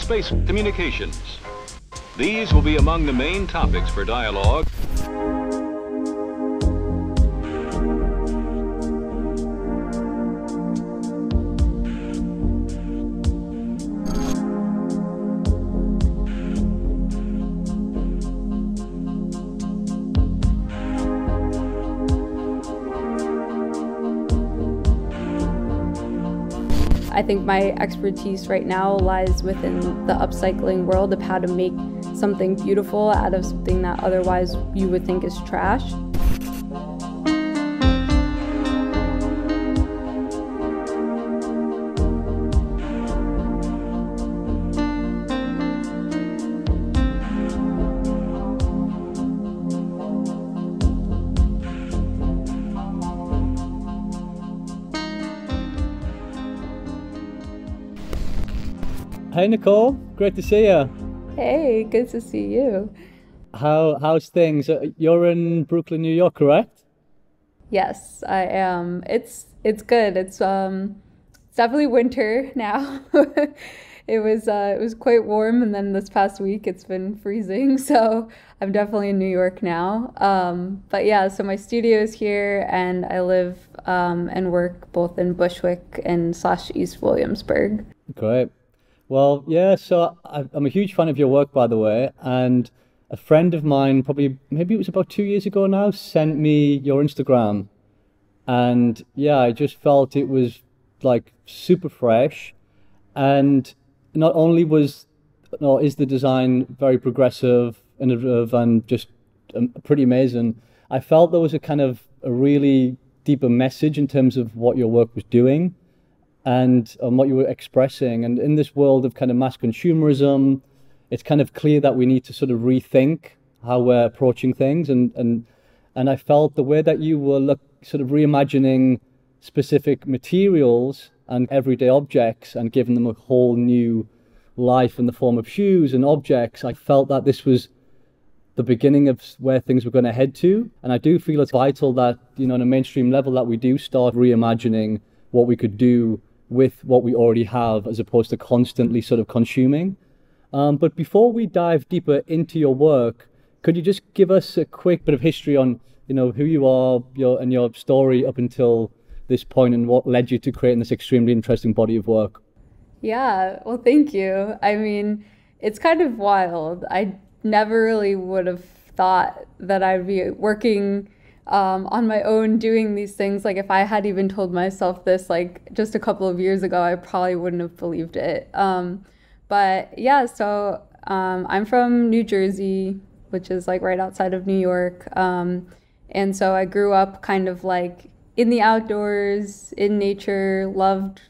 space communications. These will be among the main topics for dialogue. I think my expertise right now lies within the upcycling world of how to make something beautiful out of something that otherwise you would think is trash. Hey Nicole, great to see you. Hey, good to see you. How's things? You're in Brooklyn, New York, correct? Yes, I am. It's good. It's definitely winter now. It was quite warm, and then this past week it's been freezing. So I'm definitely in New York now. But yeah, so my studio is here, and I live and work both in Bushwick and / East Williamsburg. Great. Well, yeah, so I'm a huge fan of your work, by the way, and a friend of mine, maybe it was about 2 years ago now, sent me your Instagram. And yeah, I just felt it was like super fresh. And not only is the design very progressive, innovative, and just pretty amazing, I felt there was a really deeper message in terms of what your work was doing and what you were expressing. And in this world of kind of mass consumerism, it's kind of clear that we need to sort of rethink how we're approaching things. And I felt the way that you were sort of reimagining specific materials and everyday objects and giving them a whole new life in the form of shoes and objects, I felt that this was the beginning of where things were going to head to. And I do feel it's vital that, on a mainstream level, that we do start reimagining what we could do with what we already have, as opposed to constantly sort of consuming. But before we dive deeper into your work, could you just give us a quick bit of history on, who you are, your story up until this point, and what led you to creating this extremely interesting body of work? Yeah, well, thank you. I mean, it's kind of wild. I never really would have thought that I'd be working on my own doing these things. Like, if I had even told myself this like just a couple of years ago, I probably wouldn't have believed it. But yeah, so I'm from New Jersey, which is like right outside of New York. And so I grew up kind of like in the outdoors, in nature, loved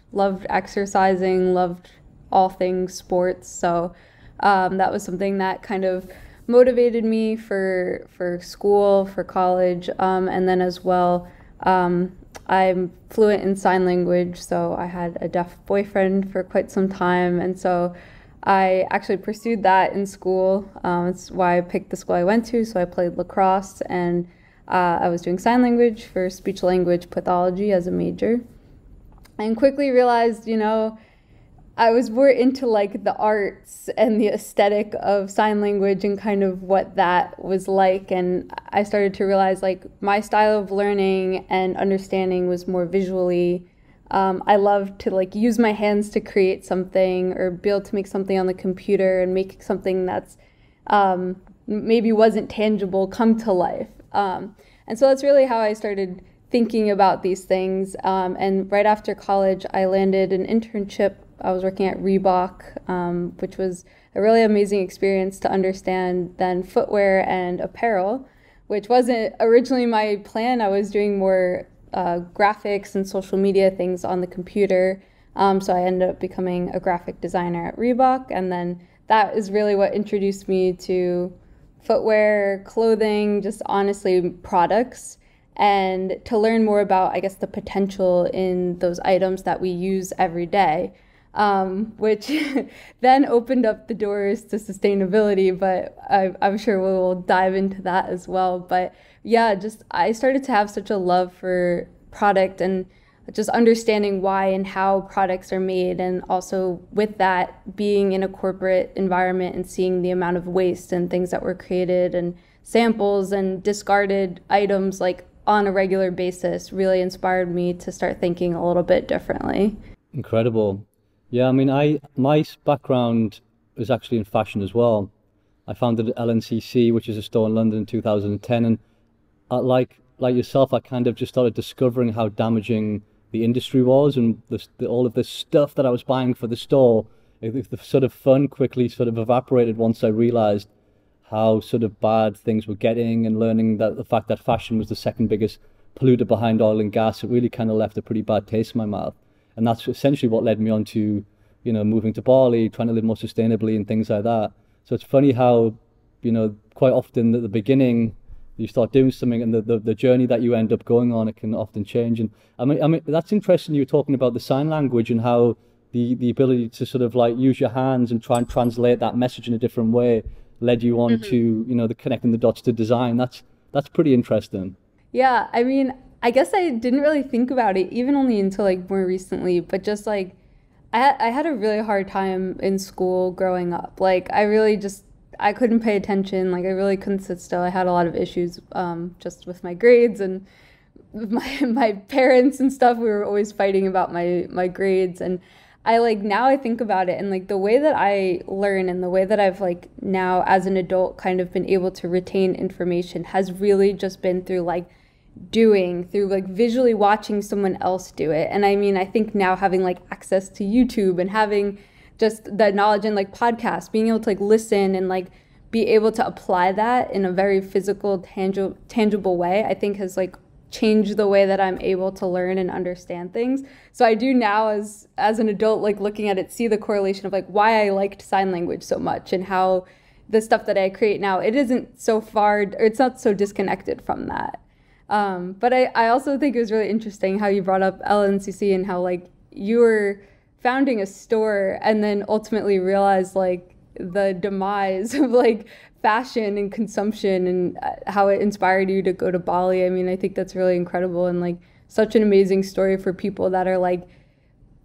exercising, loved all things sports. So that was something that kind of motivated me for school, for college, and then as well, I'm fluent in sign language, so I had a deaf boyfriend for quite some time, and so I actually pursued that in school. It's why I picked the school I went to, so I played lacrosse, and I was doing sign language for speech language pathology as a major, and quickly realized, I was more into like the arts and the aesthetic of sign language and kind of what that was like. And I started to realize like my style of learning and understanding was more visually. I love to like use my hands to create something or be able to make something on the computer and make something that's maybe wasn't tangible come to life. And so that's really how I started thinking about these things. And right after college, I landed an internship. I was working at Reebok, which was a really amazing experience to understand then footwear and apparel, which wasn't originally my plan. I was doing more graphics and social media things on the computer. So I ended up becoming a graphic designer at Reebok. And then that is really what introduced me to footwear, clothing, just honestly products, and to learn more about, I guess, the potential in those items that we use every day. Which then opened up the doors to sustainability, but I'm sure we'll dive into that as well. But yeah, I started to have such a love for product, and just understanding why and how products are made, and also with that being in a corporate environment and seeing the amount of waste and things that were created and samples and discarded items like on a regular basis really inspired me to start thinking a little bit differently. Incredible. Yeah, I mean, my background was actually in fashion as well. I founded LNCC, which is a store in London in 2010, and like yourself, I kind of just started discovering how damaging the industry was, and all of this stuff that I was buying for the store, the sort of fun quickly sort of evaporated once I realized how sort of bad things were getting, and learning that the fact that fashion was the second biggest polluter behind oil and gas, it really kind of left a pretty bad taste in my mouth. And that's essentially what led me on to, moving to Bali, trying to live more sustainably and things like that. So it's funny how, quite often at the beginning, you start doing something, and the journey that you end up going on, it can often change. And I mean that's interesting. You were talking about the sign language and how the ability to sort of like use your hands and try and translate that message in a different way led you on to, the connecting the dots to design. That's pretty interesting. Yeah, I mean, I guess I didn't really think about it even only until like more recently, but just like I had a really hard time in school growing up. Like I couldn't pay attention. Like I really couldn't sit still. I had a lot of issues just with my grades and my parents and stuff. We were always fighting about my grades. And now I think about it, and like the way that I learn and the way that I've like now as an adult kind of been able to retain information has really just been through through like visually watching someone else do it. And I mean, I think now having like access to YouTube and having just the knowledge and like podcasts, being able to like listen and like be able to apply that in a very physical, tangible way, I think has like changed the way that I'm able to learn and understand things. So I do now as an adult, like looking at it, see the correlation of like why I liked sign language so much, and how the stuff that I create now, it isn't so far, or it's not so disconnected from that. But I also think it was really interesting how you brought up LNCC and how like you were founding a store and then ultimately realized like the demise of like fashion and consumption, and how it inspired you to go to Bali. I mean, I think that's really incredible, and like such an amazing story for people that are like,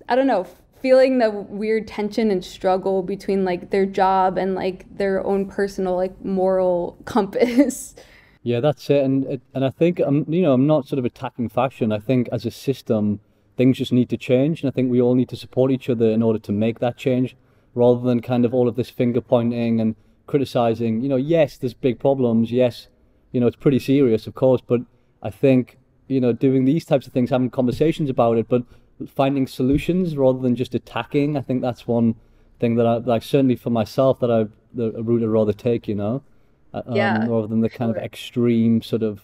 I don't know, feeling the weird tension and struggle between like their job and like their own personal like moral compass. Yeah, that's it. And I think I'm not sort of attacking fashion. I think as a system, things just need to change, and I think we all need to support each other in order to make that change, rather than kind of all of this finger pointing and criticizing. Yes, there's big problems. Yes, it's pretty serious, of course. But I think doing these types of things, having conversations about it, but finding solutions rather than just attacking. I think that's one thing that I like, certainly for myself, that the route I'd rather take. Rather than the kind of extreme sort of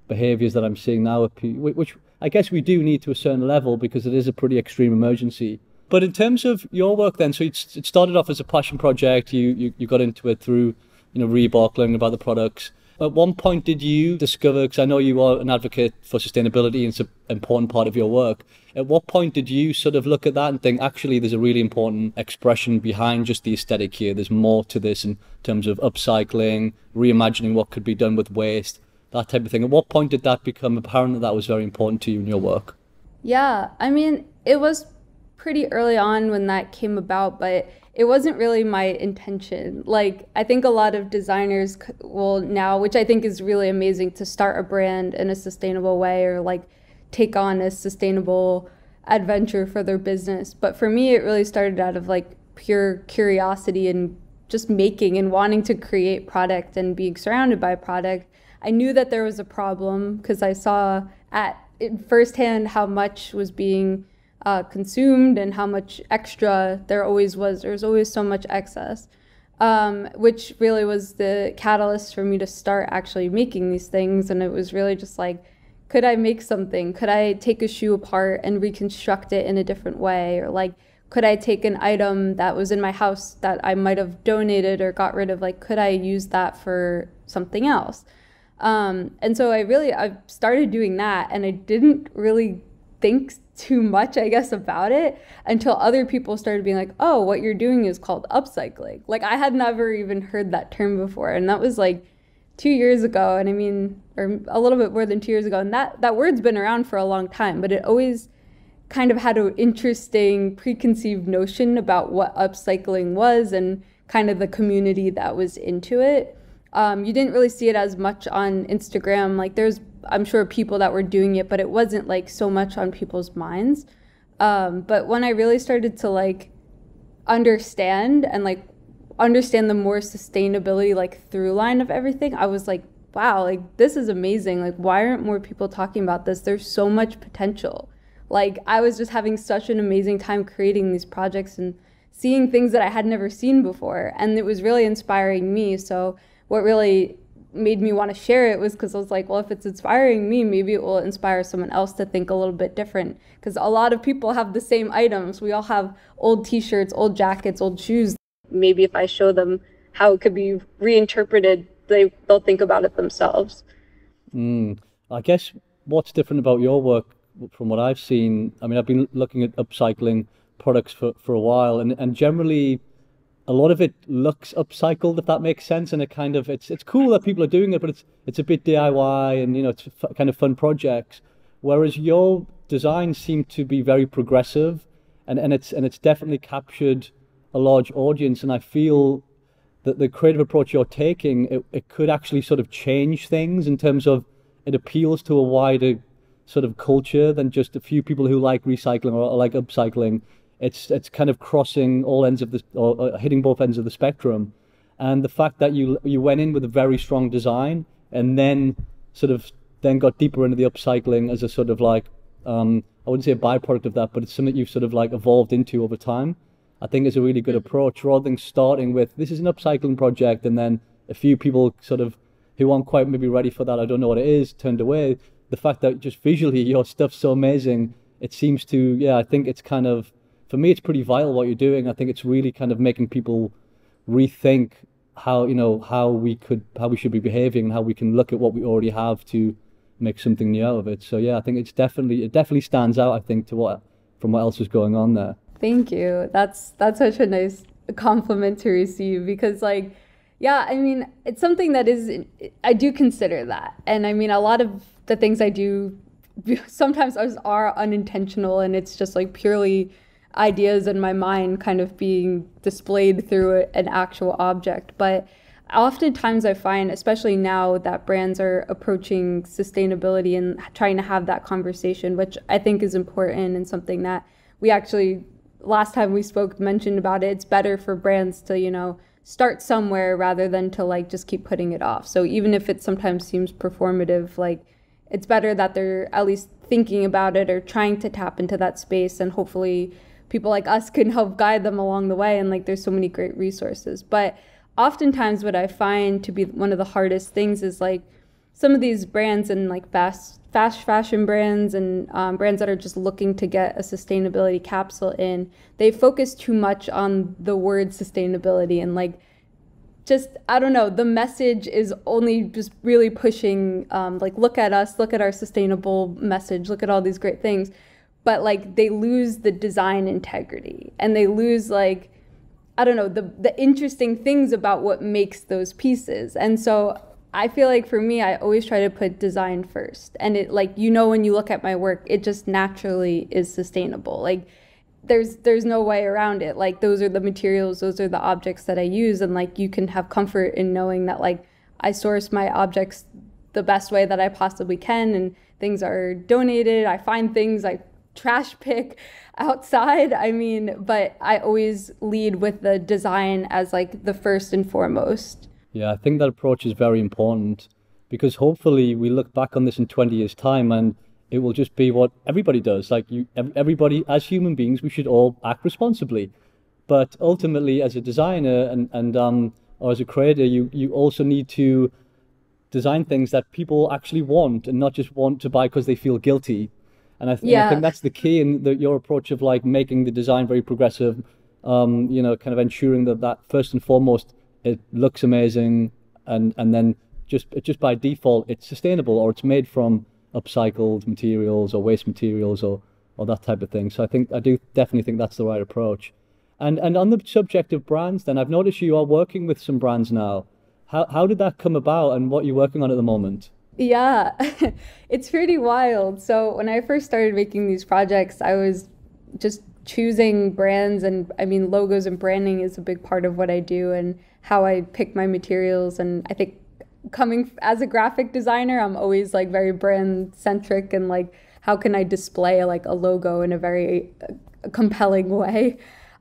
behaviors that I'm seeing now, which I guess we do need to a certain level, because it is a pretty extreme emergency. But in terms of your work then, so it started off as a passion project, you got into it through, Reebok, learning about the products. At one point did you discover, because I know you are an advocate for sustainability and it's an important part of your work, at what point did you sort of look at that and think, actually, there's a really important expression behind just the aesthetic here, there's more to this in terms of upcycling, reimagining what could be done with waste, that type of thing? At what point did that become apparent that was very important to you in your work? Yeah, I mean, it was pretty early on when that came about, but it wasn't really my intention. Like, I think a lot of designers will now, which I think is really amazing, to start a brand in a sustainable way, or like take on a sustainable adventure for their business. But for me, it really started out of like pure curiosity and just making and wanting to create product and being surrounded by product. I knew that there was a problem because I saw firsthand how much was being consumed and how much extra there always was. There was always so much excess, which really was the catalyst for me to start actually making these things. And it was really just like, could I make something? Could I take a shoe apart and reconstruct it in a different way? Or like, could I take an item that was in my house that I might have donated or got rid of? Like, could I use that for something else? And so I started doing that, and I didn't really think too much, I guess, about it until other people started being like, oh, what you're doing is called upcycling. Like, I had never even heard that term before. And that was like 2 years ago. And I mean, or a little bit more than 2 years ago. And that word's been around for a long time, but it always kind of had an interesting preconceived notion about what upcycling was and kind of the community that was into it. You didn't really see it as much on Instagram. Like there's, I'm sure, people that were doing it, but it wasn't like so much on people's minds. But when I really started to like understand the more sustainability like through line of everything, I was like, wow, like this is amazing. Like why aren't more people talking about this? There's so much potential. Like I was just having such an amazing time creating these projects and seeing things that I had never seen before. And it was really inspiring me. So what really made me want to share it was because I was like, well, if it's inspiring me, maybe it will inspire someone else to think a little bit different. Because a lot of people have the same items. We all have old t-shirts, old jackets, old shoes. Maybe if I show them how it could be reinterpreted, they'll think about it themselves. I guess what's different about your work from what I've seen, I mean, I've been looking at upcycling products for a while, and generally a lot of it looks upcycled, if that makes sense, and it's cool that people are doing it, but it's a bit DIY, and it's kind of fun projects, whereas your designs seem to be very progressive, and it's definitely captured a large audience, and I feel that the creative approach you're taking, it could actually sort of change things in terms of it appeals to a wider sort of culture than just a few people who like recycling or like upcycling. It's kind of crossing all ends of the, or hitting both ends of the spectrum. And the fact that you went in with a very strong design and then got deeper into the upcycling as a sort of like, I wouldn't say a byproduct of that, but it's something you've sort of like evolved into over time, I think is a really good approach, rather than starting with, this is an upcycling project, and then a few people sort of who aren't quite maybe ready for that, I don't know what it is, turned away. The fact that just visually your stuff's so amazing, it seems to, I think it's kind of, for me, it's pretty vital what you're doing. I think it's really kind of making people rethink how we should be behaving and how we can look at what we already have to make something new out of it. So I think it definitely stands out, I think, from what else is going on there. Thank you. That's such a nice compliment to receive, because I mean, it's something that I do consider that. And I mean, a lot of the things I do sometimes are unintentional, and it's just like purely ideas in my mind kind of being displayed through an actual object. But oftentimes I find, especially now that brands are approaching sustainability and trying to have that conversation, which I think is important and something that we actually, last time we spoke, mentioned about it, it's better for brands to, start somewhere rather than to like just keep putting it off. So even if it sometimes seems performative, like it's better that they're at least thinking about it or trying to tap into that space, and hopefully people like us can help guide them along the way. And like there's so many great resources. But oftentimes what I find to be one of the hardest things is like some of these brands and like fast fashion brands and brands that are just looking to get a sustainability capsule in, they focus too much on the word sustainability, and like just, I don't know, the message is only just really pushing like, look at us, look at our sustainable message, look at all these great things. But like they lose the design integrity, and they lose like, I don't know, the interesting things about what makes those pieces. And so I feel like for me, I always try to put design first. And it like, when you look at my work, it just naturally is sustainable. Like there's no way around it. Like those are the materials, those are the objects that I use. And like you can have comfort in knowing that like I source my objects the best way that I possibly can, and things are donated. I find things, I trash pick outside. I mean, but I always lead with the design as like the first and foremost. Yeah, I think that approach is very important, because hopefully we look back on this in 20 years time and it will just be what everybody does. Like everybody, as human beings, we should all act responsibly. But ultimately, as a designer or as a creator, you also need to design things that people actually want, and not just want to buy because they feel guilty. And I think that's the key in your approach of like making the design very progressive, kind of ensuring that first and foremost, it looks amazing, and then just by default, it's sustainable, or it's made from upcycled materials or waste materials or that type of thing. So I do definitely think that's the right approach. And on the subject of brands, then, I've noticed you are working with some brands now. How did that come about, and what are you working on at the moment? Yeah, it's pretty wild. So when I first started making these projects, I was just choosing brands, and I mean, logos and branding is a big part of what I do and how I pick my materials. And I think as a graphic designer, I'm always like very brand centric and like, how can I display like a logo in a very compelling way?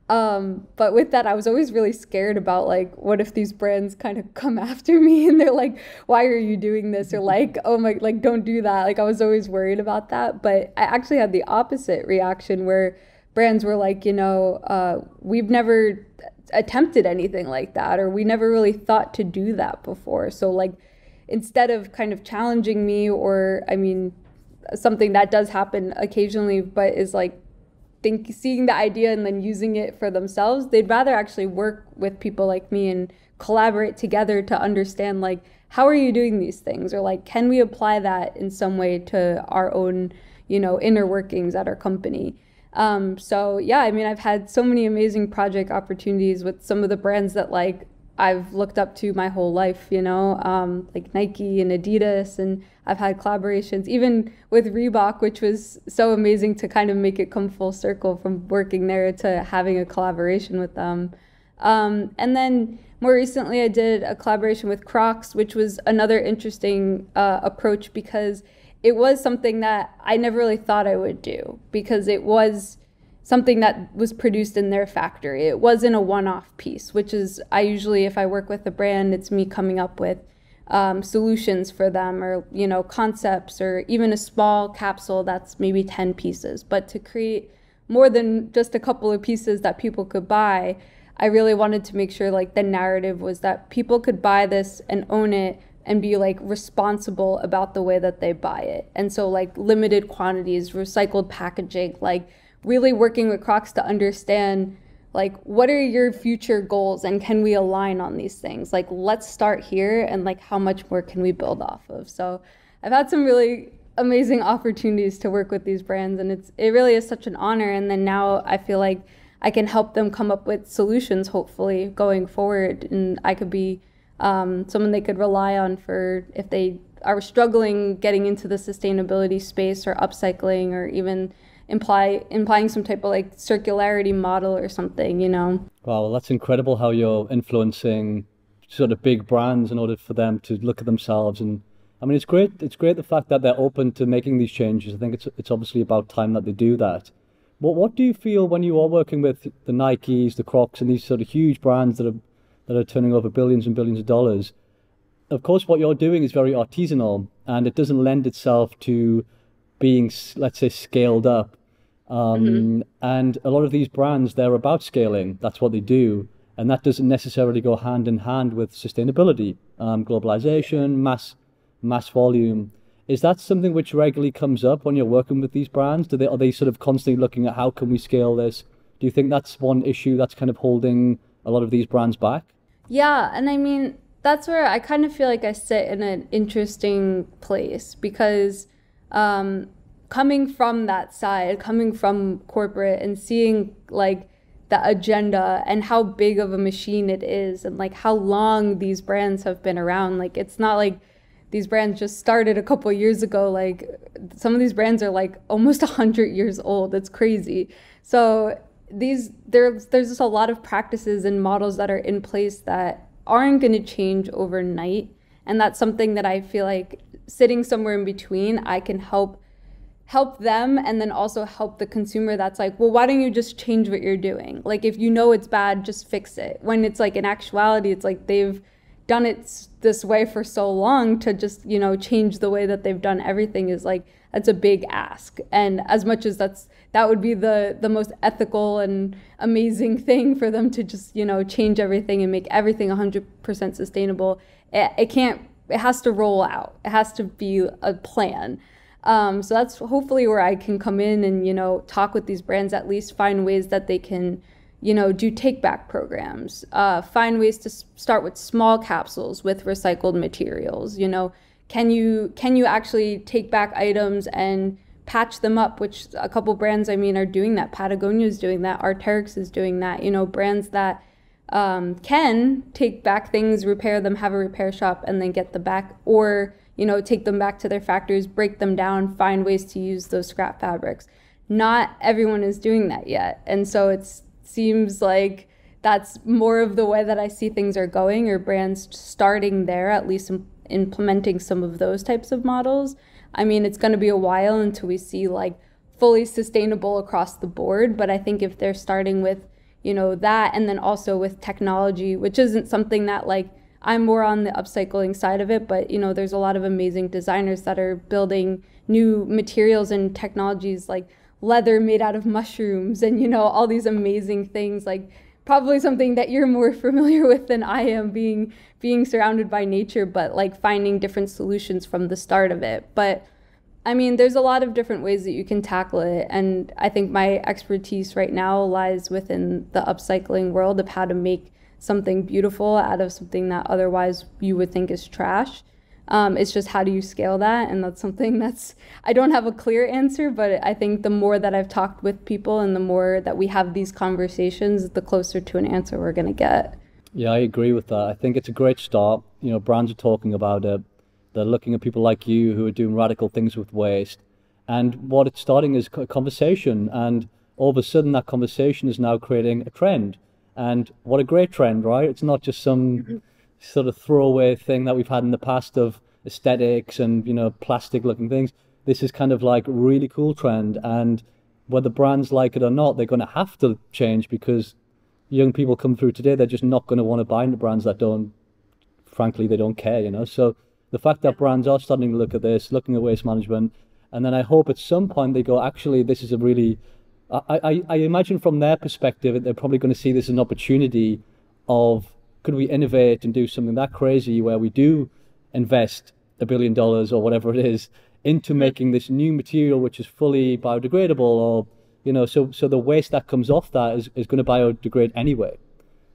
But with that, I was always really scared about like, what if these brands kind of come after me and they're like, why are you doing this? Or like, oh my, like, don't do that. Like, I was always worried about that. But I actually had the opposite reaction where brands were like, we've never attempted anything like that, or we never really thought to do that before. So like, instead of kind of challenging me, or I mean, something that does happen occasionally, but is like, seeing the idea and then using it for themselves, they'd rather actually work with people like me and collaborate together to understand like, how are you doing these things, or like, can we apply that in some way to our own inner workings at our company. So yeah, I mean, I've had so many amazing project opportunities with some of the brands that like I've looked up to my whole life, like Nike and Adidas, and I've had collaborations even with Reebok, which was so amazing to kind of make it come full circle from working there to having a collaboration with them. And then more recently, I did a collaboration with Crocs, which was another interesting approach, because it was something that I never really thought I would do, because it was something that was produced in their factory. It wasn't a one-off piece, which is, I usually, if I work with a brand, it's me coming up with solutions for them, or, concepts, or even a small capsule that's maybe 10 pieces. But to create more than just a couple of pieces that people could buy, I really wanted to make sure like the narrative was that people could buy this and own it and be like responsible about the way that they buy it. And so like limited quantities, recycled packaging, like really working with Crocs to understand like, what are your future goals and can we align on these things? Like, let's start here, and like, how much more can we build off of? So I've had some really amazing opportunities to work with these brands, and it really is such an honor. And then now I feel like I can help them come up with solutions, hopefully going forward, and I could be someone they could rely on for if they are struggling getting into the sustainability space or upcycling, or even implying some type of like circularity model or something, Wow, well, that's incredible how you're influencing sort of big brands in order for them to look at themselves. And I mean, it's great the fact that they're open to making these changes. I think it's obviously about time that they do that. What do you feel when you are working with the Nikes, the Crocs, and these sort of huge brands that are turning over billions and billions of dollars? Of course, what you're doing is very artisanal, and it doesn't lend itself to being, let's say, scaled up. And a lot of these brands, they're about scaling. That's what they do. And that doesn't necessarily go hand in hand with sustainability, globalization, mass volume. Is that something which regularly comes up when you're working with these brands? Are they sort of constantly looking at how can we scale this? Do you think that's one issue that's kind of holding a lot of these brands back? Yeah, and I mean, that's where I kind of feel like I sit in an interesting place, because coming from that side, coming from corporate and seeing like the agenda and how big of a machine it is, and like how long these brands have been around. Like, it's not like these brands just started a couple of years ago. Like, some of these brands are like almost 100 years old. It's crazy. So there's just a lot of practices and models that are in place that aren't going to change overnight. And that's something that I feel like sitting somewhere in between, I can help them, and then also help the consumer that's like, well, why don't you just change what you're doing? Like, if you know it's bad, just fix it. When it's like, in actuality, it's like they've done it this way for so long, to just, change the way that they've done everything is like, that's a big ask. And as much as that would be the most ethical and amazing thing for them to just, change everything and make everything 100% sustainable, it has to roll out. It has to be a plan. So that's hopefully where I can come in and, talk with these brands, at least find ways that they can, do take back programs, find ways to start with small capsules with recycled materials. Can you actually take back items and patch them up, which a couple brands, are doing that. Patagonia is doing that. Arc'teryx is doing that. Brands that can take back things, repair them, have a repair shop, and then get them back, or take them back to their factories, break them down, find ways to use those scrap fabrics. Not everyone is doing that yet. And so it seems like that's more of the way that I see things are going, or brands starting there, at least implementing some of those types of models. I mean, it's going to be a while until we see like fully sustainable across the board. But I think if they're starting with, that, and then also with technology, which isn't something that like I'm more on the upcycling side of it, but there's a lot of amazing designers that are building new materials and technologies like leather made out of mushrooms and all these amazing things, like probably something that you're more familiar with than I am, being surrounded by nature, but like finding different solutions from the start of it. But I mean, there's a lot of different ways that you can tackle it. And I think my expertise right now lies within the upcycling world of how to make something beautiful out of something that otherwise you would think is trash. It's just how do you scale that? And that's something I don't have a clear answer, but I think the more that I've talked with people and the more that we have these conversations, the closer to an answer we're going to get. Yeah, I agree with that. I think it's a great start. Brands are talking about it. They're looking at people like you who are doing radical things with waste. And what it's starting is a conversation. And all of a sudden, that conversation is now creating a trend. And what a great trend, right? It's not just some sort of throwaway thing that we've had in the past of aesthetics and, plastic looking things. This is kind of like a really cool trend. And whether brands like it or not, they're going to have to change, because young people come through today, they're just not going to want to buy into brands that frankly, they don't care, So the fact that brands are starting to look at this, looking at waste management, and then I hope at some point they go, actually, this is a really, I imagine from their perspective, they're probably going to see this as an opportunity of, could we innovate and do something that crazy where we do invest $1 billion or whatever it is into making this new material which is fully biodegradable, or so the waste that comes off that is going to biodegrade anyway.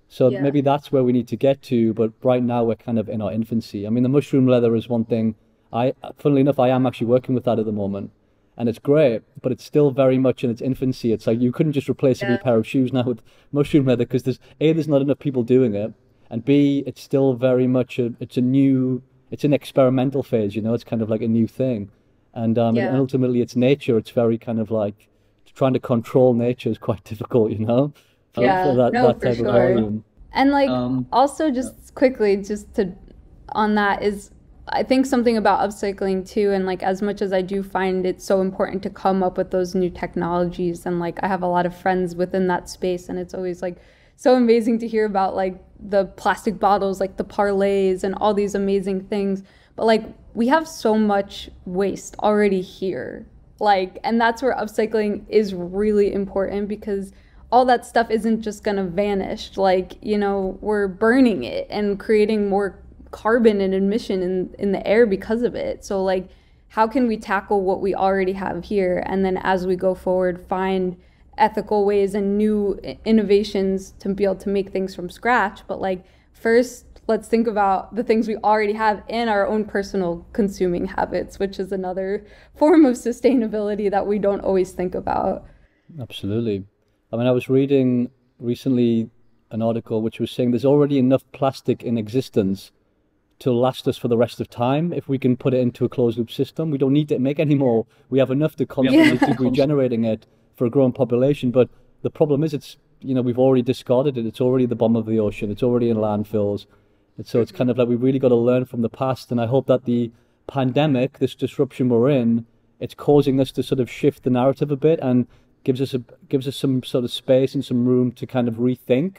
So maybe that's where we need to get to, but right now we're kind of in our infancy. I mean, the mushroom leather is one thing. Funnily enough, I am actually working with that at the moment, and it's great, but it's still very much in its infancy. It's like you couldn't just replace every pair of shoes now with mushroom leather, because there's not enough people doing it, and B, it's still very much it's an experimental phase. It's kind of like a new thing, and ultimately it's nature. It's very kind of like trying to control nature is quite difficult, for that type of volume. And like also just quickly, on that is, I think something about upcycling too, and like as much as I do find it so important to come up with those new technologies, and like I have a lot of friends within that space, and it's always like so amazing to hear about like the plastic bottles, like the parlays and all these amazing things. But like we have so much waste already here, and that's where upcycling is really important, because all that stuff isn't just gonna vanish. We're burning it and creating more carbon and emission in the air because of it. So like, how can we tackle what we already have here? And then as we go forward, find ethical ways and new innovations to be able to make things from scratch. But like, first, let's think about the things we already have in our own personal consuming habits, which is another form of sustainability that we don't always think about. Absolutely. I mean, I was reading recently an article which was saying there's already enough plastic in existence to last us for the rest of time if we can put it into a closed loop system. We don't need to make any more. We have enough to constantly keep regenerating it for a growing population. But the problem is we've already discarded it. It's already the bottom of the ocean. It's already in landfills. And so it's kind of like we really got to learn from the past. And I hope that the pandemic, this disruption we're in, it's causing us to sort of shift the narrative a bit and gives us some sort of space and some room to kind of rethink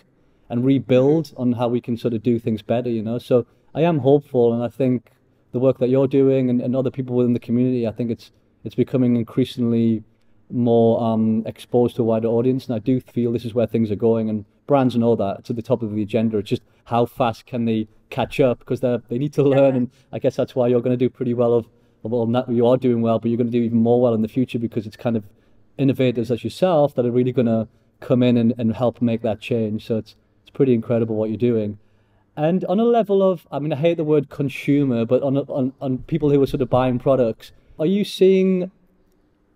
and rebuild on how we can sort of do things better, So I am hopeful, and I think the work that you're doing and other people within the community, I think it's becoming increasingly more exposed to a wider audience, and I do feel this is where things are going, and brands know that. It's at the top of the agenda. It's just how fast can they catch up, because they need to learn, and I guess that's why you're going to do pretty well you are doing well, but you're going to do even more well in the future, because it's kind of innovators as yourself that are really going to come in and help make that change. So it's pretty incredible what you're doing. And on a level of, I mean, I hate the word consumer, but on people who are sort of buying products, are you seeing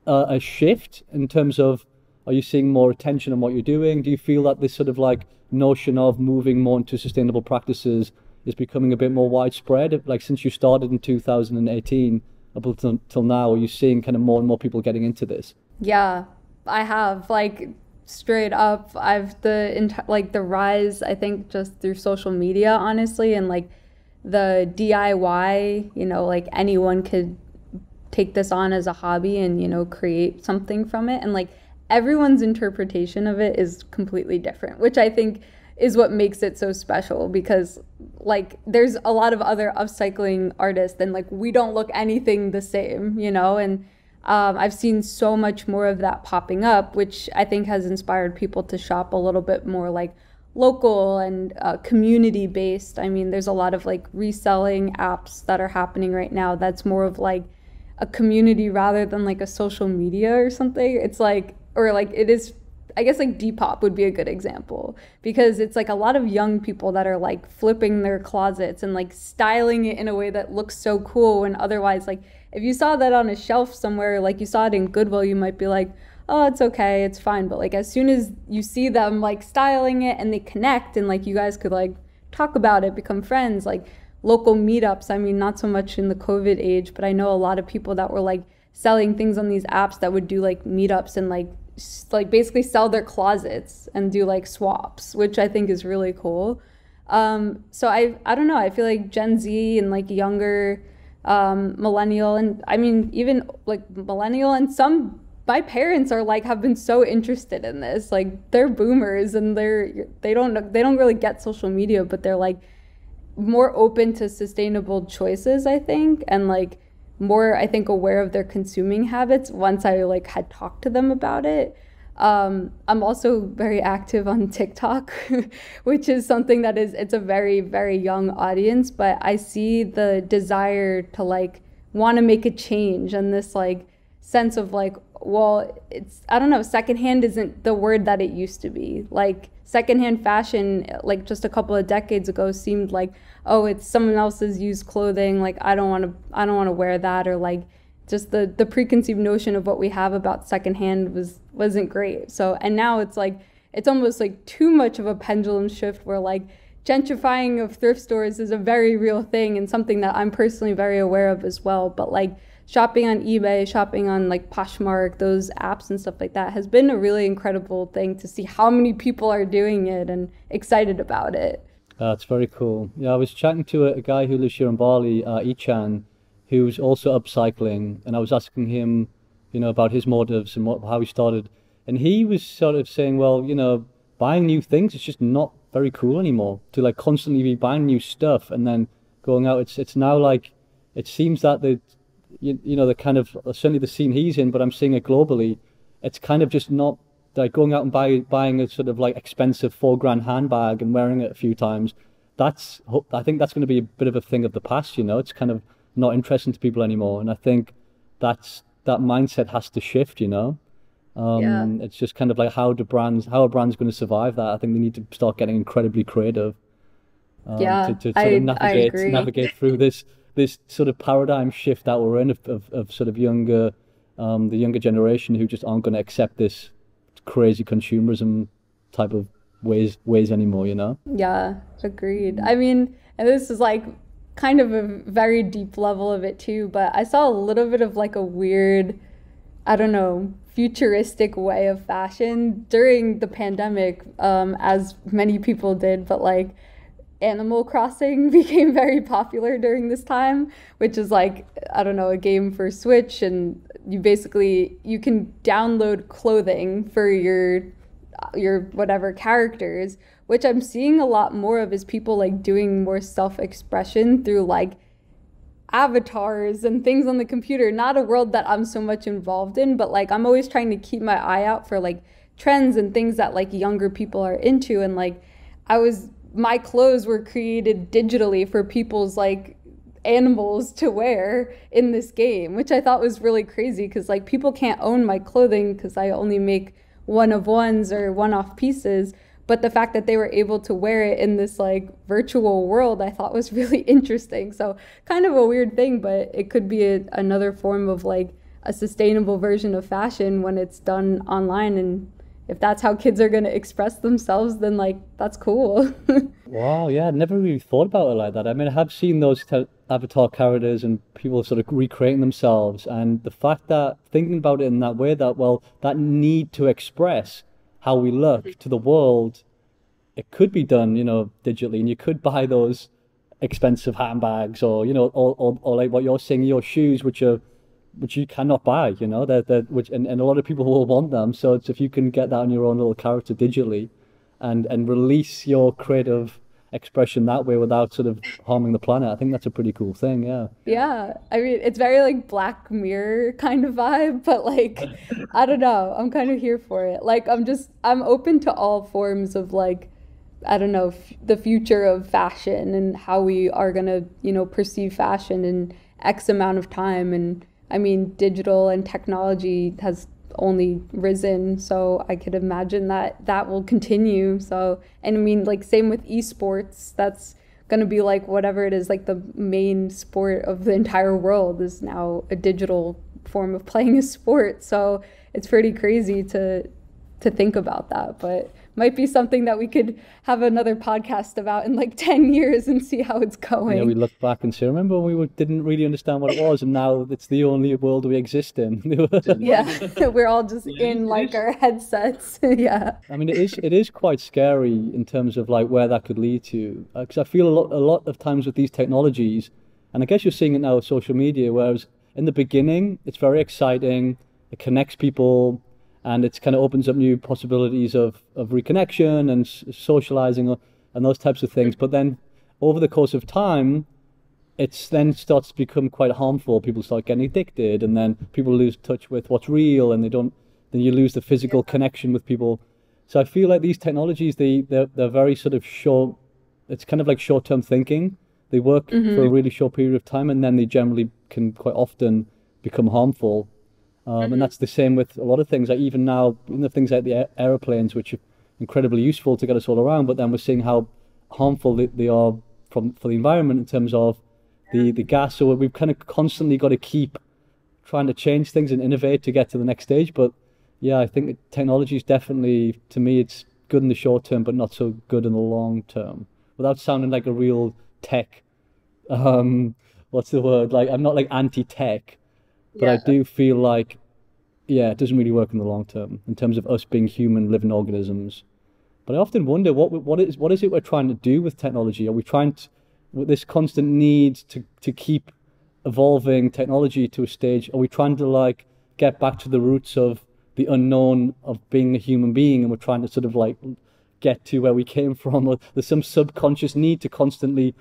a shift in terms of, are you seeing more attention on what you're doing? Do you feel that this sort of like notion of moving more into sustainable practices is becoming a bit more widespread? Like since you started in 2018 up until now, are you seeing kind of more and more people getting into this? Yeah, I have, like, straight up. I've the rise, I think, just through social media, honestly, and like the DIY, like anyone could take this on as a hobby and, create something from it. And like everyone's interpretation of it is completely different, which I think is what makes it so special, because like there's a lot of other upcycling artists and like we don't look anything the same, and I've seen so much more of that popping up, which I think has inspired people to shop a little bit more like local and community based. I mean, there's a lot of like reselling apps that are happening right now that's more of like a community rather than like a social media or something. It's like, or like it is, I guess like Depop would be a good example, because it's like a lot of young people that are like flipping their closets and like styling it in a way that looks so cool, and otherwise like if you saw that on a shelf somewhere, like you saw it in Goodwill, you might be like, oh, it's okay, it's fine. But like as soon as you see them like styling it and they connect and like you guys could like talk about it, become friends, like local meetups. I mean, not so much in the COVID age, but I know a lot of people that were like selling things on these apps that would do like meetups and like basically sell their closets and do like swaps, which I think is really cool. So I don't know, I feel like Gen Z and like younger millennial, and I mean even like millennial, and some my parents are like have been so interested in this. Like they're boomers and they don't really get social media, but they're like more open to sustainable choices, I think, and like more, I think, aware of their consuming habits once I like had talked to them about it. I'm also very active on TikTok, which is something that it's a very, very young audience, but I see the desire to like want to make a change, and this like sense of like, well, it's, I don't know, secondhand isn't the word that it used to be. Like secondhand fashion, like just a couple of decades ago, seemed like, oh, it's someone else's used clothing. Like I don't want to wear that, or like just the preconceived notion of what we have about secondhand wasn't great. So, and now it's like it's almost like too much of a pendulum shift where like gentrifying of thrift stores is a very real thing and something that I'm personally very aware of as well. But like shopping on eBay, shopping on like Poshmark, those apps and stuff like that has been a really incredible thing to see how many people are doing it and excited about it. That's very cool. Yeah, I was chatting to a guy who lives here in Bali, Ichan, who's also upcycling, and I was asking him, about his motives and how he started, and he was sort of saying, well, buying new things is just not very cool anymore. To like constantly be buying new stuff and then going out, it's now like it seems that the kind of, certainly the scene he's in, but I'm seeing it globally, it's kind of just not like going out and buying a sort of like expensive $4,000 handbag and wearing it a few times. I think that's going to be a bit of a thing of the past. It's kind of not interesting to people anymore, and I think that mindset has to shift. Yeah. It's just kind of like how are brands going to survive that? I think they need to start getting incredibly creative. Yeah, to sort of navigate through this sort of paradigm shift that we're in of sort of the younger generation who just aren't going to accept this crazy consumerism type of ways anymore, Yeah, agreed. I mean, and this is like kind of a very deep level of it too, but I saw a little bit of like a weird, I don't know, futuristic way of fashion during the pandemic, as many people did, but like Animal Crossing became very popular during this time, which is like, I don't know, a game for Switch, and you can download clothing for your whatever characters, which I'm seeing a lot more of, is people like doing more self-expression through like avatars and things on the computer. Not a world that I'm so much involved in, but like I'm always trying to keep my eye out for like trends and things that like younger people are into, and like my clothes were created digitally for people's like animals to wear in this game, which I thought was really crazy, because like people can't own my clothing because I only make one of ones or one-off pieces, but the fact that they were able to wear it in this like virtual world I thought was really interesting. So kind of a weird thing, but it could be another form of like a sustainable version of fashion when it's done online, and if that's how kids are going to express themselves, then like that's cool. Wow, yeah, I never really thought about it like that. I mean, I have seen those avatar characters and people sort of recreating themselves, and the fact that thinking about it in that way, that well, that need to express how we look to the world, it could be done, digitally, and you could buy those expensive handbags, or or like what you're saying, your shoes, which you cannot buy, which and a lot of people will want them. So it's if you can get that on your own little character digitally, and release your creative expression that way without sort of harming the planet, I think that's a pretty cool thing. Yeah. Yeah, I mean, it's very like Black Mirror kind of vibe, but like, I don't know, I'm kind of here for it. Like, I'm open to all forms of like, I don't know, the future of fashion and how we are gonna, perceive fashion in X amount of time. And I mean, digital and technology has only risen, so I could imagine that will continue. So, and I mean, like, same with esports, that's going to be like whatever it is, like the main sport of the entire world is now a digital form of playing a sport. So it's pretty crazy to think about that, but might be something that we could have another podcast about in like 10 years and see how it's going. Yeah, we look back and say, remember when we didn't really understand what it was, and now it's the only world we exist in. Yeah, we're all just in like our headsets. Yeah. I mean, it is quite scary in terms of like where that could lead to. Because I feel a lot of times with these technologies, and I guess you're seeing it now with social media, whereas in the beginning, it's very exciting, it connects people, and it kind of opens up new possibilities of reconnection and socializing and those types of things. But then over the course of time, it then starts to become quite harmful. People start getting addicted, and then people lose touch with what's real, and then you lose the physical connection with people. So I feel like these technologies, they're very sort of short. It's kind of like short-term thinking. They work for a really short period of time, and then they generally can quite often become harmful. And that's the same with a lot of things. Like even now, the things like the aeroplanes, which are incredibly useful to get us all around, but then we're seeing how harmful they are for the environment in terms of the gas. So we've kind of constantly got to keep trying to change things and innovate to get to the next stage. But yeah, I think technology is definitely, to me, it's good in the short term, but not so good in the long term. Without sounding like a real tech, what's the word? Like, I'm not like anti-tech. But I do feel like, yeah, it doesn't really work in the long term in terms of us being human living organisms. But I often wonder what is it we're trying to do with technology? Are we trying to, with this constant need to keep evolving technology to a stage? Are we trying to like get back to the roots of the unknown of being a human being, and we're trying to sort of like get to where we came from? Or there's some subconscious need to constantly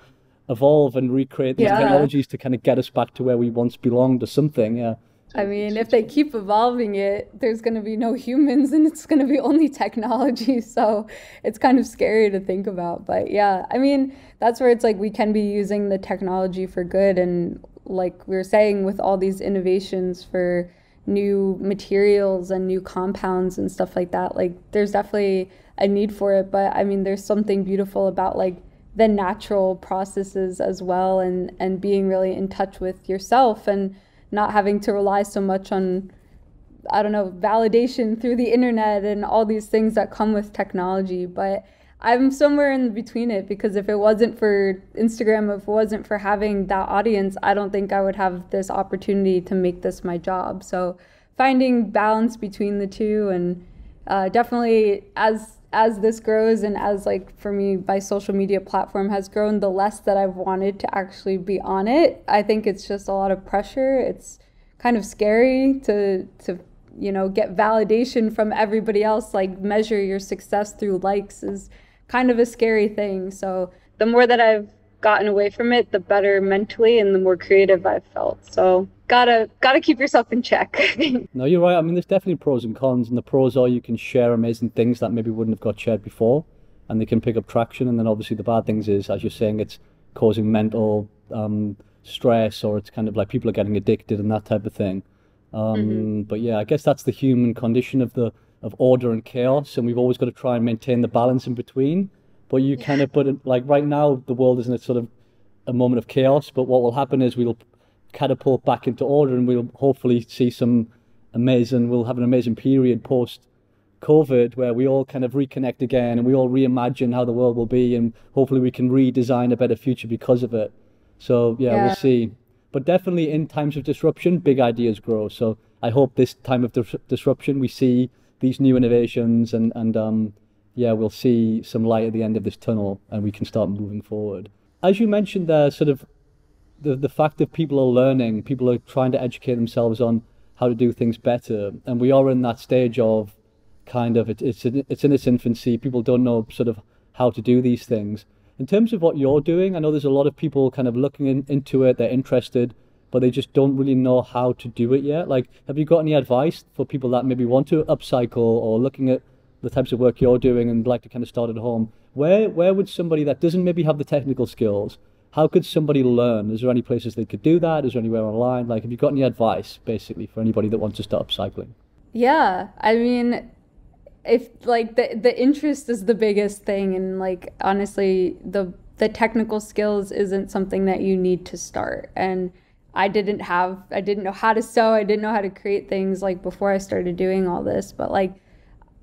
evolve and recreate these technologies to kind of get us back to where we once belonged or something. Yeah. I mean, if they keep evolving it, there's going to be no humans and it's going to be only technology. So it's kind of scary to think about. But yeah, I mean, that's where it's like we can be using the technology for good. And like we were saying, with all these innovations for new materials and new compounds and stuff like that, like there's definitely a need for it. But I mean, there's something beautiful about like the natural processes as well, and being really in touch with yourself and not having to rely so much on, I don't know, validation through the internet and all these things that come with technology. But I'm somewhere in between it, because if it wasn't for Instagram, if it wasn't for having that audience, I don't think I would have this opportunity to make this my job. So finding balance between the two, and definitely as this grows, and as like for me, my social media platform has grown, the less that I've wanted to actually be on it. I think it's just a lot of pressure. It's kind of scary to get validation from everybody else, like measure your success through likes is kind of a scary thing. So the more that I've gotten away from it, the better mentally and the more creative I've felt. So gotta keep yourself in check. No, you're right. I mean, there's definitely pros and cons, and the pros are you can share amazing things that maybe wouldn't have got shared before, and they can pick up traction. And then obviously the bad things is, as you're saying, it's causing mental stress, or it's kind of like people are getting addicted and that type of thing. But yeah, I guess that's the human condition of order and chaos, and we've always got to try and maintain the balance in between. But you kind of put it like right now, the world is in a sort of a moment of chaos, but what will happen is we'll catapult back into order, and we'll hopefully see we'll have an amazing period post COVID, where we all kind of reconnect again and we all reimagine how the world will be, and hopefully we can redesign a better future because of it. So yeah, we'll see. But definitely in times of disruption, big ideas grow. So I hope this time of disruption, we see these new innovations, and yeah, we'll see some light at the end of this tunnel and we can start moving forward. As you mentioned there, sort of the fact that people are learning, people are trying to educate themselves on how to do things better. And we are in that stage of kind of, it's in its infancy. People don't know sort of how to do these things. In terms of what you're doing, I know there's a lot of people kind of looking into it, they're interested, but they just don't really know how to do it yet. Like, have you got any advice for people that maybe want to upcycle or looking at the types of work you're doing and like to kind of start at home? Where would somebody that doesn't maybe have the technical skills, how could somebody learn? Is there any places they could do that? Is there anywhere online? Like, have you got any advice basically for anybody that wants to start upcycling? Yeah, I mean, if like the interest is the biggest thing, and like honestly the technical skills isn't something that you need to start. And I didn't know how to sew, I didn't know how to create things like before I started doing all this, but like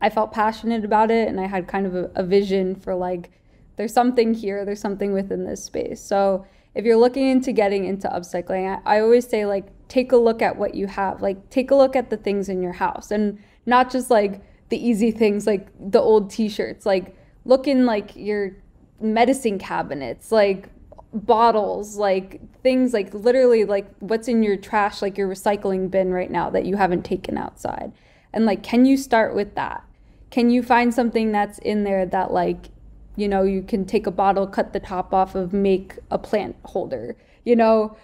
I felt passionate about it, and I had kind of a vision for like, there's something here, there's something within this space. So if you're looking into getting into upcycling, I always say like, take a look at what you have, like take a look at the things in your house, and not just like the easy things like the old t-shirts, like look in like your medicine cabinets, like bottles, like things like literally like what's in your trash, like your recycling bin right now that you haven't taken outside. And like, can you start with that? Can you find something that's in there that like, you know, you can take a bottle, cut the top off of, make a plant holder, you know,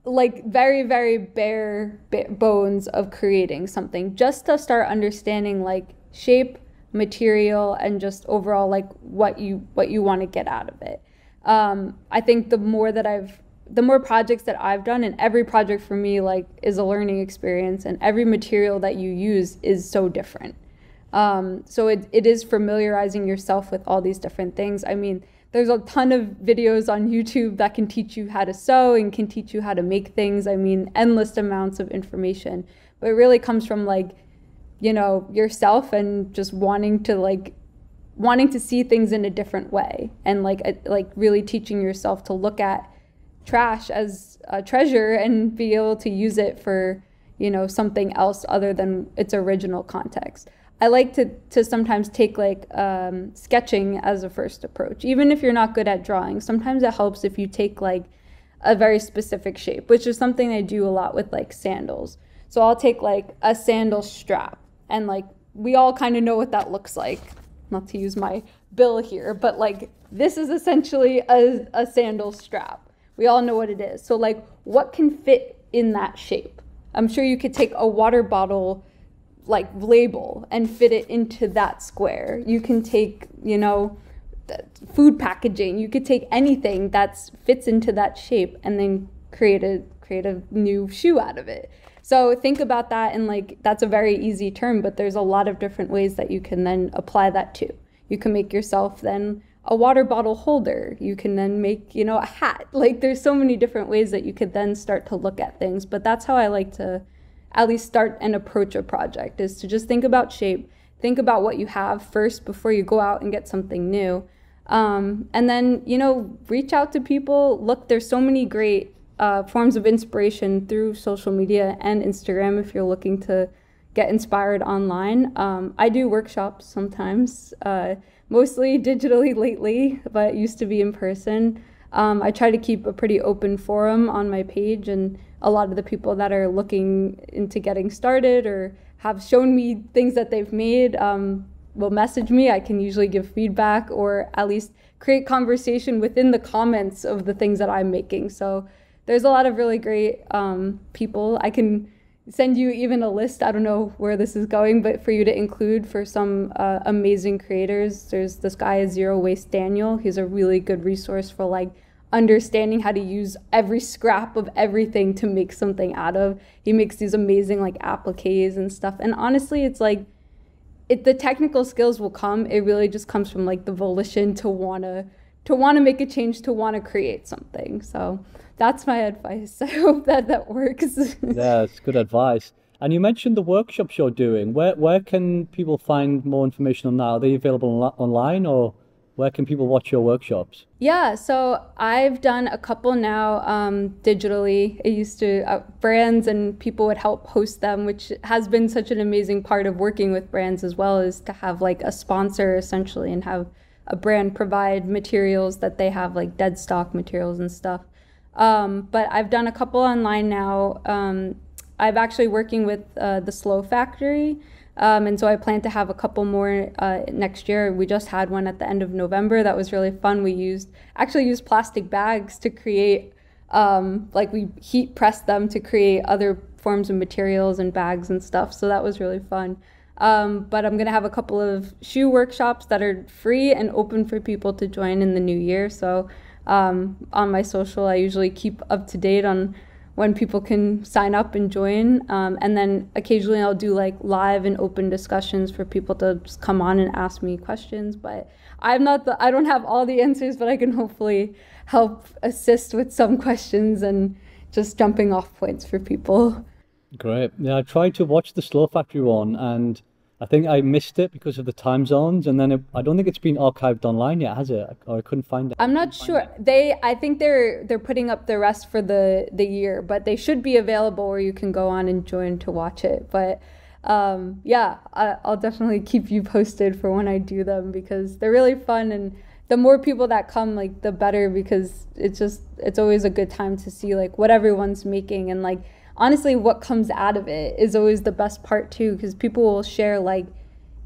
like very, very bare bones of creating something, just to start understanding like shape, material, and just overall like what you want to get out of it. I think the more projects that I've done, and every project for me like is a learning experience, and every material that you use is so different. So it is familiarizing yourself with all these different things. I mean, there's a ton of videos on YouTube that can teach you how to sew and can teach you how to make things. I mean, endless amounts of information, but it really comes from like, you know, yourself and just wanting to see things in a different way, and like really teaching yourself to look at trash as a treasure and be able to use it for, you know, something else other than its original context. I like to sometimes take like sketching as a first approach, even if you're not good at drawing. Sometimes it helps if you take like a very specific shape, which is something I do a lot with like sandals. So I'll take like a sandal strap, and like we all kind of know what that looks like. Not to use my bill here, but like this is essentially a sandal strap. We all know what it is. So like, what can fit in that shape? I'm sure you could take a water bottle like label and fit it into that square. You can take, you know, food packaging. You could take anything that fits into that shape and then create a new shoe out of it. So think about that, and like that's a very easy term, but there's a lot of different ways that you can then apply that to. You can make yourself then a water bottle holder. You can then make, you know, a hat. Like there's so many different ways that you could then start to look at things. But that's how I like to at least start and approach a project, is to just think about shape, think about what you have first before you go out and get something new. And then, you know, reach out to people. Look, there's so many great forms of inspiration through social media and Instagram if you're looking to get inspired online. I do workshops sometimes, mostly digitally lately, but it used to be in person. I try to keep a pretty open forum on my page, and a lot of the people that are looking into getting started or have shown me things that they've made will message me. I can usually give feedback or at least create conversation within the comments of the things that I'm making. So there's a lot of really great people. I can send you even a list. I don't know where this is going, but for you to include for some amazing creators. There's this guy, Zero Waste Daniel. He's a really good resource for like understanding how to use every scrap of everything to make something out of. He makes these amazing like appliques and stuff. And honestly, it's like, the technical skills will come. It really just comes from like the volition to wanna make a change, to wanna create something. So that's my advice. I hope that works. Yeah, it's good advice. And you mentioned the workshops you're doing. Where can people find more information on that? Are they available online, or where can people watch your workshops? Yeah, so I've done a couple now digitally. I used to, brands and people would help host them, which has been such an amazing part of working with brands as well, is to have like a sponsor essentially and have a brand provide materials that they have, like dead stock materials and stuff. But I've done a couple online now. I'm actually working with the Slow Factory. And so I plan to have a couple more next year. We just had one at the end of November. That was really fun. We actually used plastic bags to create, like we heat pressed them to create other forms of materials and bags and stuff. So that was really fun. But I'm going to have a couple of shoe workshops that are free and open for people to join in the new year. So on my social, I usually keep up to date on when people can sign up and join. And then occasionally I'll do like live and open discussions for people to just come on and ask me questions. But I don't have all the answers, but I can hopefully help assist with some questions and just jumping off points for people. Great. Yeah, I tried to watch the Slow Factory one, and I think I missed it because of the time zones, and then I don't think it's been archived online yet, has it? Or I couldn't find it. I'm not sure. I think they're putting up the rest for the year, but they should be available where you can go on and join to watch it. But yeah, I'll definitely keep you posted for when I do them, because they're really fun, and the more people that come, like the better, because it's always a good time to see like what everyone's making, and like honestly, what comes out of it is always the best part too, because people will share like,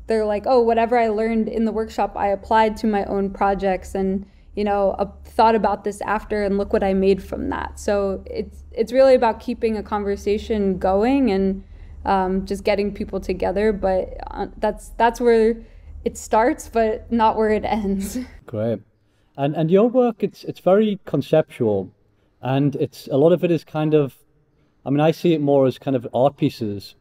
they're like, oh, whatever I learned in the workshop, I applied to my own projects, and you know, thought about this after, and look what I made from that. So it's really about keeping a conversation going and just getting people together. But that's where it starts, but not where it ends. Great. And your work, it's very conceptual, and a lot of it is kind of, I mean, I see it more as kind of art pieces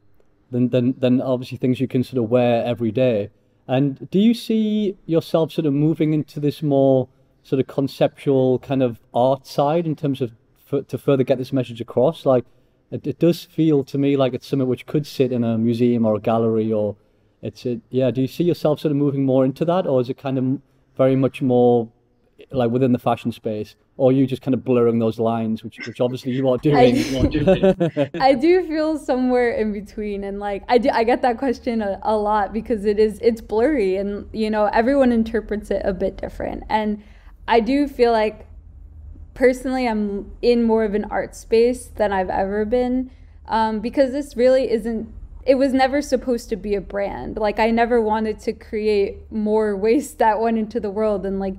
than obviously things you can sort of wear every day. And do you see yourself sort of moving into this more sort of conceptual kind of art side in terms of to further get this message across? Like, it does feel to me like it's something which could sit in a museum or a gallery, or yeah. Do you see yourself sort of moving more into that, or is it kind of very much more like within the fashion space, or are you just kind of blurring those lines, which obviously you are doing? I do feel somewhere in between, and like I get that question a lot, because it's blurry, and you know, everyone interprets it a bit different. And I do feel like personally I'm in more of an art space than I've ever been, because this really it was never supposed to be a brand. Like, I never wanted to create more waste that went into the world and like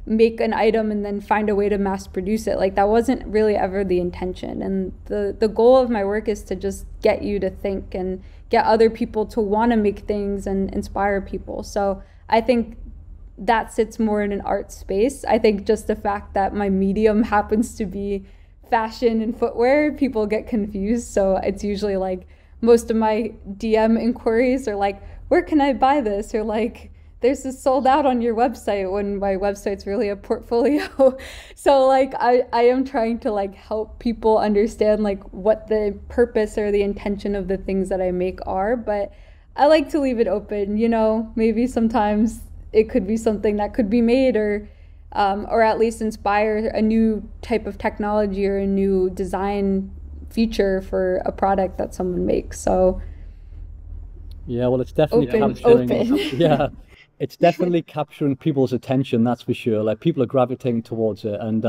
make an item and then find a way to mass produce it. Like, that wasn't really ever the intention. And the goal of my work is to just get you to think and get other people to want to make things and inspire people. So I think that sits more in an art space. I think just the fact that my medium happens to be fashion and footwear, people get confused. So it's usually like most of my DM inquiries are like, where can I buy this? Or like, there's this sold out on your website, when my website's really a portfolio. So like I am trying to like help people understand like what the purpose or the intention of the things that I make are, but I like to leave it open, you know, maybe sometimes it could be something that could be made, or at least inspire a new type of technology or a new design feature for a product that someone makes. So yeah, well, it's definitely capturing yeah. It's definitely capturing people's attention, that's for sure. Like, people are gravitating towards it, and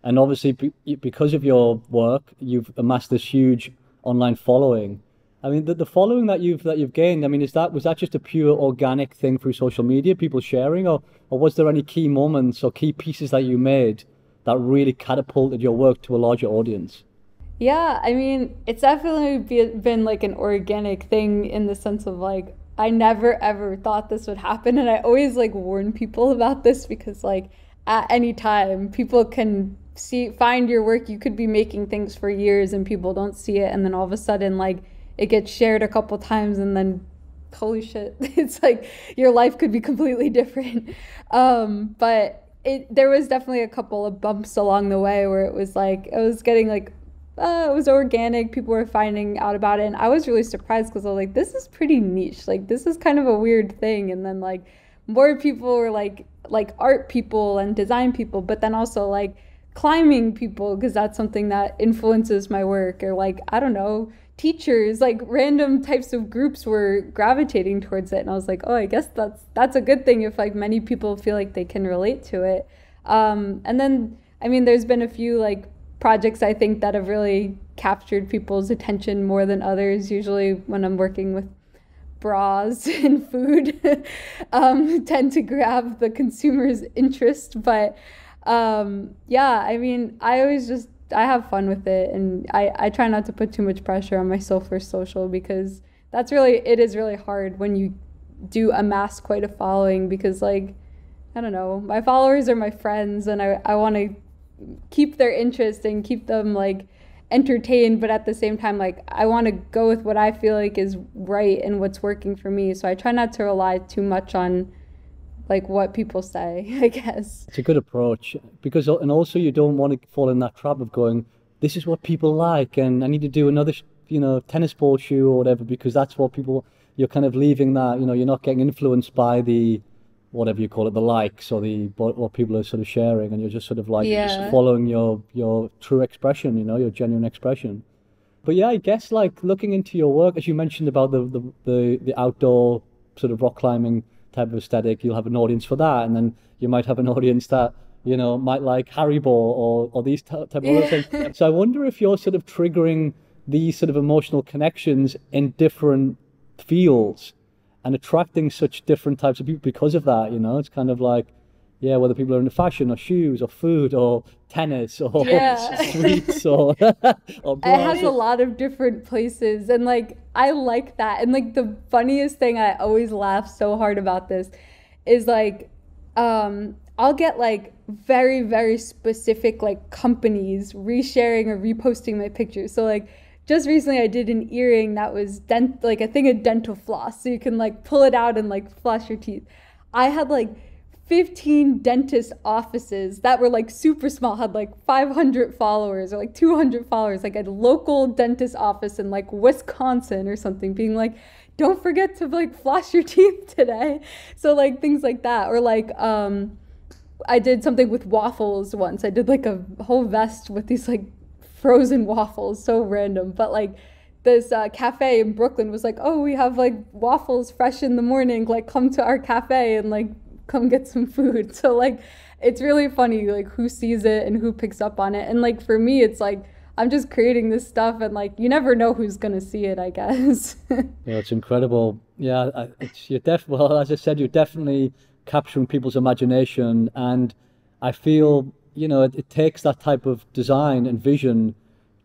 obviously because of your work, you've amassed this huge online following. I mean, the following that you've gained, I mean, was that just a pure organic thing through social media, people sharing, or was there any key moments or key pieces that you made that really catapulted your work to a larger audience? Yeah, I mean, it's definitely been like an organic thing, in the sense of like, I never ever thought this would happen, and I always like warn people about this, because like at any time people can find your work. You could be making things for years and people don't see it, and then all of a sudden like it gets shared a couple times, and then holy shit, it's like your life could be completely different. But there was definitely a couple of bumps along the way where it was like I was getting like it was organic. People were finding out about it, and I was really surprised because I was like, this is pretty niche. Like, this is kind of a weird thing. And then like more people were like art people and design people, but then also like climbing people, because that's something that influences my work, or like, I don't know, teachers, like random types of groups were gravitating towards it. And I was like, oh, I guess that's a good thing if like many people feel like they can relate to it. And then, I mean, there's been a few like projects I think that have really captured people's attention more than others. Usually when I'm working with bras and food, tend to grab the consumer's interest. But yeah, I mean, I have fun with it, and I try not to put too much pressure on myself for social, because it is really hard when you do amass quite a following, because like, I don't know, my followers are my friends, and I want to keep their interest and keep them like entertained, but at the same time, like, I want to go with what I feel like is right and what's working for me. So I try not to rely too much on like what people say, I guess. It's a good approach, because, and also you don't want to fall in that trap of going, this is what people like, and I need to do another, tennis ball shoe or whatever, because that's what people, you're kind of leaving that, you're not getting influenced by the, whatever you call it, the likes or what people are sort of sharing, and you're just sort of like just following your true expression, your genuine expression. But yeah, I guess like looking into your work, as you mentioned about the outdoor sort of rock climbing type of aesthetic, you'll have an audience for that, and then you might have an audience that might like Haribo or these type of other things. So I wonder if you're sort of triggering these sort of emotional connections in different fields and attracting such different types of people because of that. It's kind of like, yeah, whether people are into fashion or shoes or food or tennis or sweets or or it has a lot of different places, and like I like that. And like the funniest thing, I always laugh so hard about this, is like I'll get like very, very specific like companies resharing or reposting my pictures. So like just recently I did an earring that was like a thing of dental floss, so you can like pull it out and like floss your teeth. I had like 15 dentist offices that were like super small, had like 500 followers or like 200 followers, like a local dentist office in like Wisconsin or something, being like, don't forget to like floss your teeth today. So like things like that. Or like I did something with waffles once. I did like a whole vest with these like frozen waffles, so random. But like this cafe in Brooklyn was like, oh, we have like waffles fresh in the morning, like come to our cafe and like come get some food. So like it's really funny like who sees it and who picks up on it. And like for me, it's like I'm just creating this stuff, and like you never know who's gonna see it, I guess. Yeah, it's incredible. Yeah, well, as I said, you're definitely capturing people's imagination, and I feel it takes that type of design and vision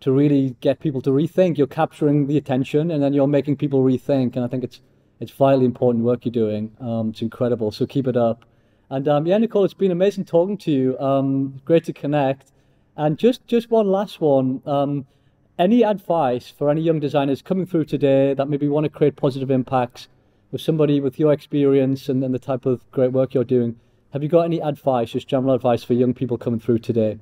to really get people to rethink. You're capturing the attention, and then you're making people rethink, and I think it's vitally important work you're doing. It's incredible, so keep it up. And yeah, Nicole, it's been amazing talking to you. Great to connect. And just one last one. Any advice for any young designers coming through today that maybe want to create positive impacts with somebody with your experience and the type of great work you're doing? Have you got any advice, just general advice for young people coming through today?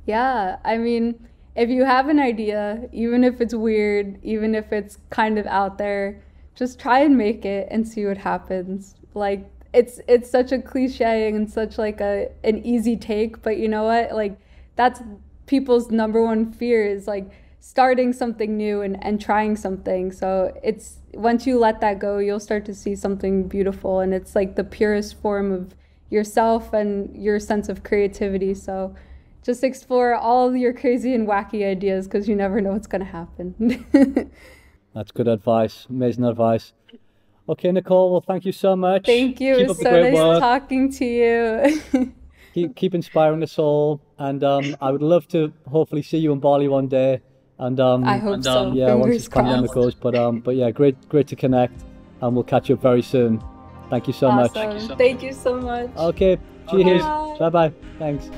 Yeah, I mean, if you have an idea, even if it's weird, even if it's kind of out there, just try and make it and see what happens. Like it's such a cliche and such like an easy take, but you know what? Like that's people's number one fear, is like starting something new and trying something. So it's, once you let that go, you'll start to see something beautiful, and it's like the purest form of yourself and your sense of creativity. So just explore all of your crazy and wacky ideas, because you never know what's going to happen. That's good advice. Amazing advice. Okay, Nicole, well, thank you so much. Thank you. It was so nice talking to you. keep inspiring us all, and I would love to hopefully see you in Bali one day. And I hope so. Yeah, once this pandemic goes. But yeah, great to connect, and we'll catch up very soon. Thank you so much. Thank you so much. Okay, cheers. Bye bye. Thanks.